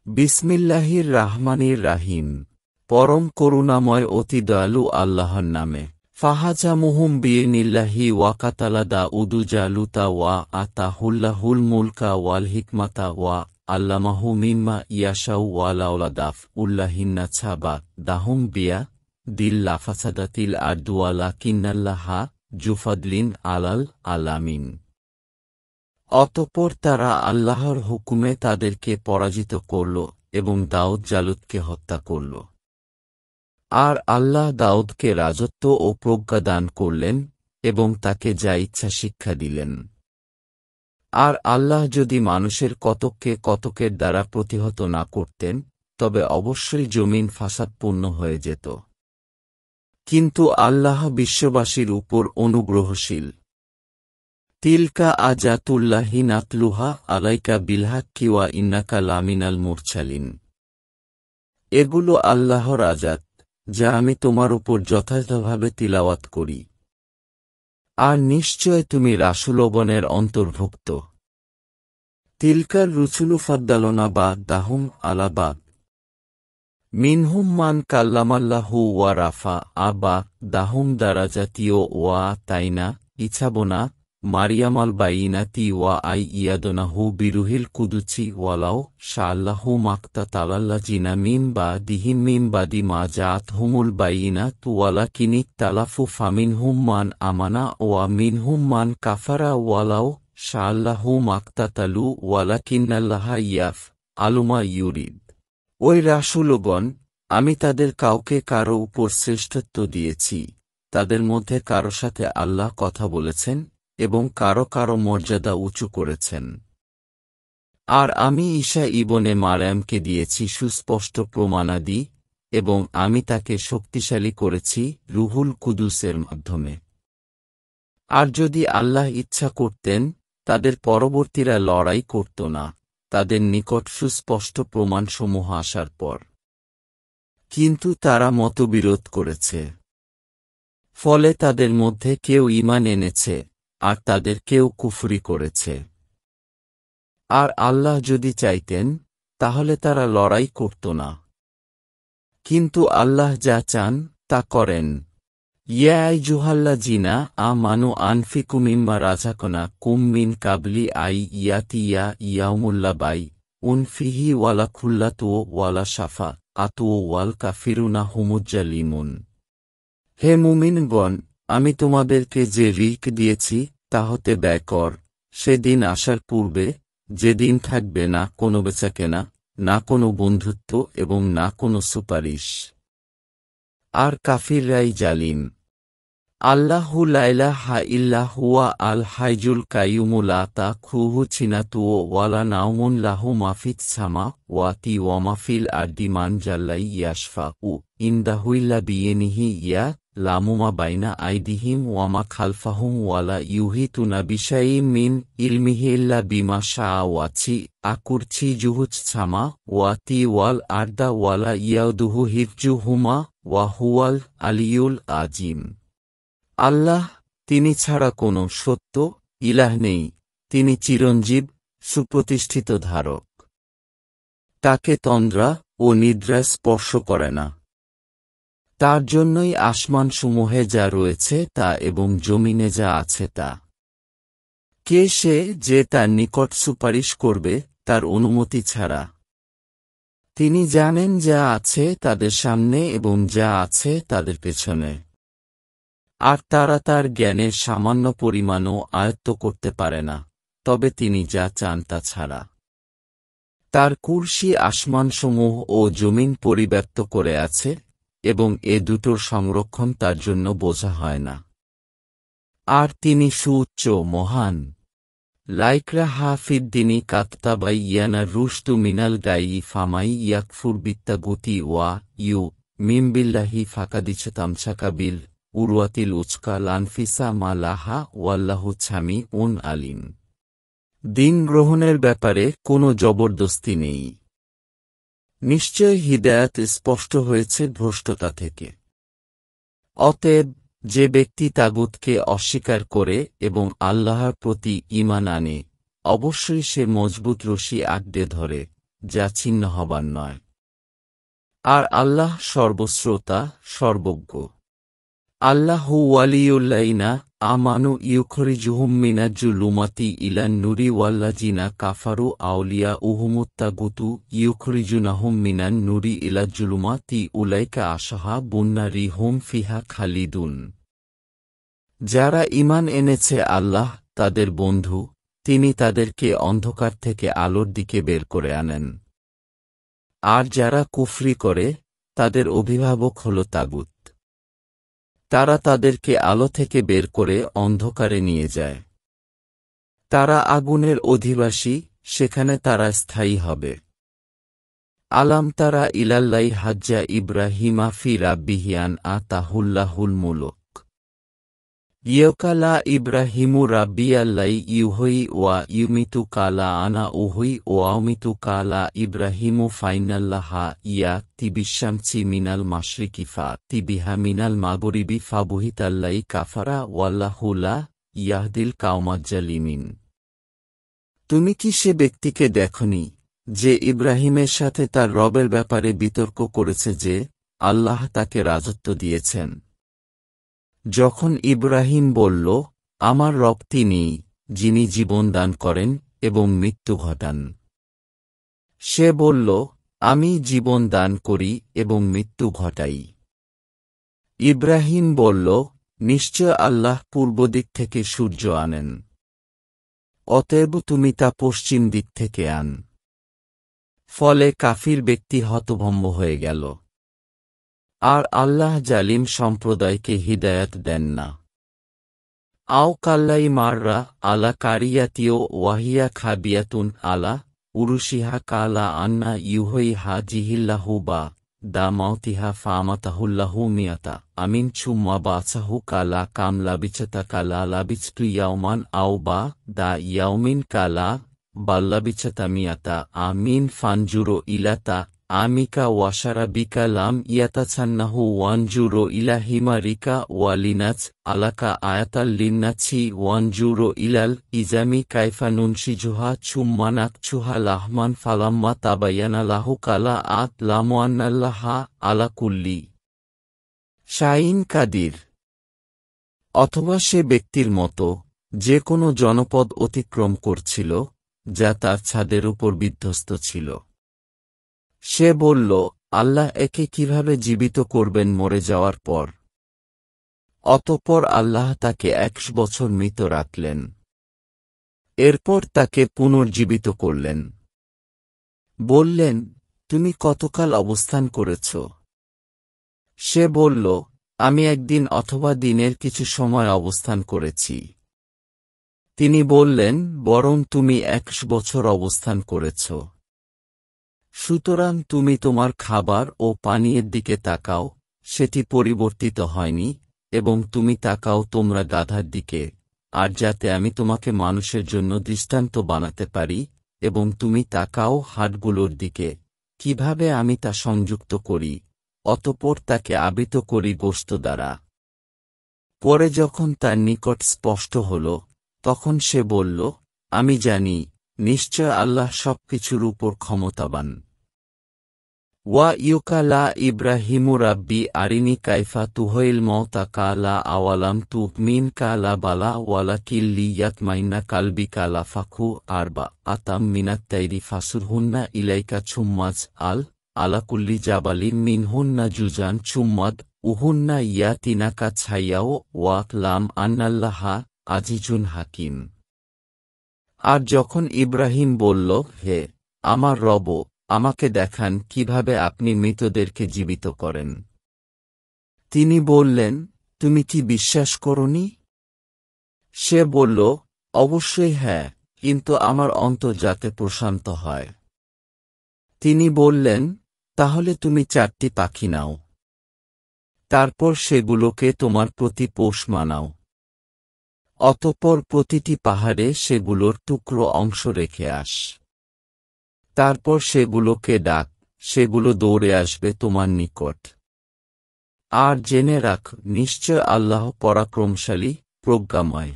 বিসমিল্লাহির রাহমানির রাহিম। পরম করুণাময় অতি দয়ালু আল্লাহর নামে। ফাহাজামুহুম বিইনিল্লাহি ওয়া কাতালা দাউদু জালুতা ওয়া আতাহুল্লাহুল মুলকা ওয়াল হিকমাতা ওয়া আল্লামাহু মিম্মা ইয়াশাউ ওয়া লাউলা দাফউল্লাহিন্না ছাবা দাহুম বিয়া দিল লাফাসাদাতিল আরদু ওয়ালাকিন্নাল্লাহা জুফাদলিন আলাল আলামিন। অতঃপর তারা আল্লাহর হুকুমে তাদেরকে পরাজিত করল এবং দাউদ জালুতকে হত্যা করল। আর আল্লাহ দাউদকে রাজত্ব ও প্রজ্ঞা দান করলেন এবং তাকে যা ইচ্ছা শিক্ষা দিলেন। আর আল্লাহ যদি মানুষের কতককে কতকের দ্বারা প্রতিহত না করতেন তবে অবশ্যই জমিন ফাসাদপূর্ণ হয়ে যেত। কিন্তু আল্লাহ বিশ্ববাসীর উপর অনুগ্রহশীল। তিলকা আজাতুল্লাহি নাতলুহা আলাইকা বিলহাক্কি ওয়া ইন্নাকা লামিনাল মুরসালিন। এগুলো আল্লাহর আযাত যা আমি তোমার উপর যথাযথভাবে তিলাওয়াত করি। আর নিশ্চয় তুমি রাসূলগণের অন্তর্ভুক্ত। তিলকার রুসুলু ফাদ্দালনা বা'দাহুম আলা বা'দ। মিনহুম মান কাল্লামাল্লাহু ওয়া রাফা'a বা'দাহুম দারাজাতিও ওয়া তাইনা ইছাবনা মারিয়ামাল বাইনাতি ওয়া আইয়াদনাহু বিরুহিল কুদুচি ওয়ালাও শাআল্লাহু মাকতাতালাল্লাযিনা মিন বা'দিহিম মিন বাদি মা জাআতহুমুল বাইনাতু ওয়ালাকিনিক তালাফু ফামিনহুম মান আমানা ওয়া মিনহুম মান কাফারা ওয়ালাও শাআল্লাহু মাকতাতালু ওয়ালাকিন্নাল্লাহা ইয়াফআলু মা ইউরিদ। ওই রাসূলগণ, আমি তাদের কাউকে কারো উপর শ্রেষ্ঠত্ব দিয়েছি, তাদের মধ্যে কারো সাথে আল্লাহ কথা বলেছেন এবং কারো কারো মর্যাদা উঁচু করেছেন। আর আমি ঈসা ইবনে মারয়ামকে দিয়েছি সুস্পষ্ট প্রমাণাদি এবং আমি তাকে শক্তিশালী করেছি রুহুল কুদুসের মাধ্যমে। আর যদি আল্লাহ ইচ্ছা করতেন তাদের পরবর্তীরা লড়াই করত না তাদের নিকট সুস্পষ্ট প্রমাণসমূহ আসার পর। কিন্তু তারা মতবিরোধ করেছে। ফলে তাদের মধ্যে কেউ ঈমান এনেছে আর তাদের কেউ কুফরি করেছে। আর আল্লাহ যদি চাইতেন তাহলে তারা লড়াই করত না। কিন্তু আল্লাহ যা চান তা করেন। ইয়া আইয়ুহাল্লাযিনা আমানু আনফিকু মিম্মা রাযাকনাকুম মিন কাবলি আই ইয়াতিয়া ইয়াউমুল লা বাইউন ফিহি ওয়ালা খুল্লাতু ওয়ালা শাফাআতু ওয়াল কাফিরুনা হুমুজ জালিমুন। হে মুমিনগণ, আমি তোমাদেরকে যে রিক দিয়েছি তা হতে ব্যয় কর সেদিন আসার পূর্বে, যেদিন থাকবে না কোনো বেচাকেনা, না কোনো বন্ধুত্ব এবং না কোনো সুপারিশ। আর কাফিররাই জালিম। আল্লাহু লা ইলাহা ইল্লা হুয়া আল হাইয়ুল কাইয়্যুমু লা তাখুযুহু সিনাতু ওয়ালা নাওমুন লাহু মা ফিস সামাওয়াতি ওয়া মা ফিল আরদি মান জাল্লা ইয়াশফাউ ইনদাহু ইল্লা বিইযনিহি ইয়ালামু মা বাইনা আইদিহিম ওয়া মা খালফাহুম ওয়ালা ইউহিতুনা বিশাইইম মিন ইলমিহি ইল্লা বিমা শাআ ওয়াসিআ কুরসিয়্যুহুস সামাওয়াতি ওয়াল আরদা ওয়ালা ইয়াউদুহু হিফযুহুমা ওয়া হুয়াল আলিয়্যুল আযীম। আল্লাহ, তিনি ছাড়া কোনো সত্য ইলাহ নেই, তিনি চিরঞ্জীব, সুপ্রতিষ্ঠিত ধারক। তাকে তন্দ্রা ও নিদ্রা স্পর্শ করে না। তার জন্যই আসমানসমূহে যা রয়েছে তা এবং জমিনে যা আছে তা। কে সে যে তার নিকট সুপারিশ করবে তার অনুমতি ছাড়া? তিনি জানেন যা আছে তাদের সামনে এবং যা আছে তাদের পেছনে। আর তারা তার জ্ঞানের সামান্য পরিমাণও আয়ত্ত করতে পারে না, তবে তিনি যা চান তা ছাড়া। তার কুরসি আসমানসমূহ ও জমিন পরিব্যাপ্ত করে আছে এবং এ দুটোর সংরক্ষণ তার জন্য বোঝা হয় না। আর তিনি সুউচ্চ মহান। লাইকরা হাফিদ্দিনী কাত্তাবাইয়ানা রুশদু মিনাল গায়ি ফামাই ইয়াকফুর বিত্তাগুতি ওয়া ইউ মিমবিল্লাহি ফাকাদিছতামসাকাবিল উরওয়াতিল উচকা লানফিসা মা লাহা ওয়াল্লাহু ছামিউন আলিম। দিন গ্রহণের ব্যাপারে কোনো জবরদস্তি নেই। নিশ্চয় হিদায়াত স্পষ্ট হয়েছে ভ্রষ্টতা থেকে। অতএব যে ব্যক্তি তাগুতকে অস্বীকার করে এবং আল্লাহর প্রতি ঈমান আনে, অবশ্যই সে মজবুত রশি আঁকড়ে ধরে যা ছিন্ন হবার নয়। আর আল্লাহ সর্বশ্রোতা, সর্বজ্ঞ। আল্লাহু ওয়ালিয়ুল্লাযিনা আমানু ইউখরিজুহুম মিনাজ-জুলুমাতি ইলান-নূরি ওয়াল্লাযিনা কাফারু আউলিয়াউহুমুত তাগুতু ইউখরিজুনাহুম মিনান-নূরি ইলাজ-জুলুমাতি উলাইকা আসহাবুন নারি হুম ফিহা খালিদুন। যারা ঈমান এনেছে আল্লাহ তাদের বন্ধু, তিনি তাদেরকে অন্ধকার থেকে আলোর দিকে বের করে আনেন। আর যারা কুফরি করে তাদের অভিভাবক হল তাগুত। তারা তাদেরকে আলো থেকে বের করে অন্ধকারে নিয়ে যায়। তারা আগুনের অধিবাসী, সেখানে তারা স্থায়ী হবে। আলাম তারা ইলাল্লাহি হাজ্জা ইব্রাহিমা ফি রাব্বিহি আন আতাহুল্লাহুল মুলক। ইয়কালা ইব্রাহিমু রাব্বিয়াল্লাই ইউহয়ি ওয়া ইউমিতু কালা আনা উহয়ি ওয়া উমিতু কালা ইব্রাহিমু ফাইনাল্লাহা ইয়াতি বিশামসি মিনাল মাশরিকি ফাতি বিহা মিনাল মাগরিবি ফাবুহিতাল্লাই কাফারা ওয়াল্লাহু লা ইয়াহদিল কাওমাজ জালিমিন। তুমি কি সে ব্যক্তিকে দেখনি যে ইব্রাহিমের সাথে তার রবের ব্যাপারে বিতর্ক করেছে যে আল্লাহ তাকে রাজত্ব দিয়েছেন? যখন ইব্রাহিম বলল, আমার রব তিনিই, যিনি জীবন দান করেন এবং মৃত্যু ঘটান। সে বলল, আমি জীবন দান করি এবং মৃত্যু ঘটাই। ইব্রাহিম বলল, নিশ্চয় আল্লাহ পূর্ব দিক থেকে সূর্য আনেন, অতএব তুমি তা পশ্চিম দিক থেকে আন। ফলে কাফির ব্যক্তি হতভম্ব হয়ে গেল। আর আল্লাহ জালিম সম্প্রদায়কে হিদায়াত দেন না। আও কাল্লাই মাররা আলা কারিয়াতিও ওয়াহিয়া খাবিয়াতুন আলা উরুশিহা কালা আন্না ইউহই হা জিহিল্লাহু বা দা মাউতিহা ফামাতাহুল্লাহু মিয়াতা আমিন চুম্মা বাসাহু কালা কাম লাবিচতা কালা লাবিচতু ইয়াউমান আও বা দা ইয়াউমিন কালা বাল্লাবিচতা মিয়াতা আমিন ফানজুরো ইলাতা আমিকা ওয়াশারা বিকা লাম ইয়াতাছান্নাহু ওয়ানজুরো ইলাহিমারিকা ওয়ালিনাচ আলাকা আয়াতাল লিন্নাছি ওয়ানজুরো ইলাল ইজামি কাইফা নুনশিজুহা চুম্মানাকচুহা লাহমান ফালাম্মা তাবায়ানা লাহু কালা আত লামওয়ান্নাল্লাহা আলা কুল্লি শাইন কাদির। অথবা সে ব্যক্তির মতো যে কোনো জনপদ অতিক্রম করছিল যা তার ছাদের উপর বিধ্বস্ত ছিল। সে বলল, আল্লাহ একে কিভাবে জীবিত করবেন মরে যাওয়ার পর? অতঃপর আল্লাহ তাকে 100 বছর মৃত রাখলেন। এরপর তাকে পুনর্জীবিত করলেন। বললেন, তুমি কতকাল অবস্থান করেছ? সে বলল, আমি একদিন অথবা দিনের কিছু সময় অবস্থান করেছি। তিনি বললেন, বরং তুমি 100 বছর অবস্থান করেছ। সুতরাং তুমি তোমার খাবার ও পানীয়ের দিকে তাকাও, সেটি পরিবর্তিত হয়নি, এবং তুমি তাকাও তোমরা গাধার দিকে, আর যাতে আমি তোমাকে মানুষের জন্য দৃষ্টান্ত বানাতে পারি, এবং তুমি তাকাও হাটগুলোর দিকে, কিভাবে আমি তা সংযুক্ত করি, অতঃপর তাকে আবৃত করি গোশত দ্বারা। পরে যখন তার নিকট স্পষ্ট হল, তখন সে বলল, আমি জানি, নিশ্চয় আল্লাহ সবকিছুর উপর ক্ষমতাবান। ওয়া ইউকালা ইব্রাহিমু রাব্বি আরিনি কাইফা তুহইল মওতা কালা আওয়ালাম তুমিন কালা বালা ওয়ালাকিল লিয়াতমাইন্না কালবি কালা ফাখু আরবা আতাম মিনাত তাইরি ফাসুরহুন্না ইলাইকা চুম্মাজ আল আলাকুল্লি জাবালিন মিনহুন্না জুজান চুম্মাদ উহুন্না ইয়াতিনাকা ছাইয়াও ওয়াক লাম আন্নাল্লাহা আজিজুন হাকিম। আর যখন ইব্রাহিম বলল, হে আমার রব, আমাকে দেখান কিভাবে আপনি মৃতদেরকে জীবিত করেন। তিনি বললেন, তুমি কি বিশ্বাস করনি? সে বলল, অবশ্যই হ্যাঁ, কিন্তু আমার অন্তর যাতে প্রশান্ত হয়। তিনি বললেন, তাহলে তুমি 4টি পাখি নাও। তারপর সেগুলোকে তোমার প্রতি পোষ মানাও। অতঃপর প্রতিটি পাহাড়ে সেগুলোর টুকরো অংশ রেখে আস। তারপর সেগুলোকে ডাক, সেগুলো দৌড়ে আসবে তোমার নিকট। আর জেনে রাখ, নিশ্চয় আল্লাহ পরাক্রমশালী, প্রজ্ঞাময়।